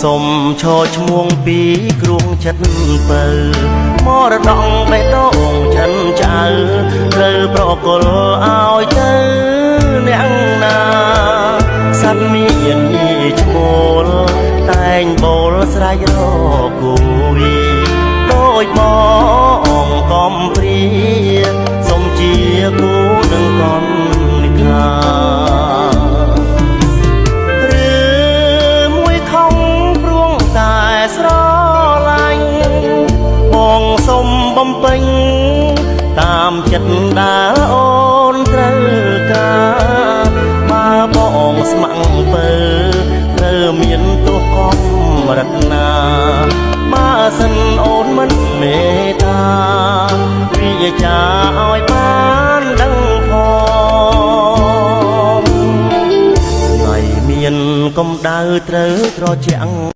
សុំឈរឈ្មោះពីគ្រួងចិត្តពៅមរតកបេះដូងចិនចៅត្រូវប្រគល់ឲ្យទៅអ្នកណាសត្វមានឈ្មោលតែងបូលស្រែករកគូវីដូចបងកំព្រាសុំជាគូនឹងកំនិកាស្រឡាញ់បងសុំបំពេញតាមចិត្តដែលអូនត្រូវការបើបងស្ម័គ្រពើត្រូវមានទោះកំរិតណាបើសិនអូនមិនមេត្តាវិចាឲ្យបានដឹងផងថ្ងៃមានកម្ដៅត្រូវត្រជាក់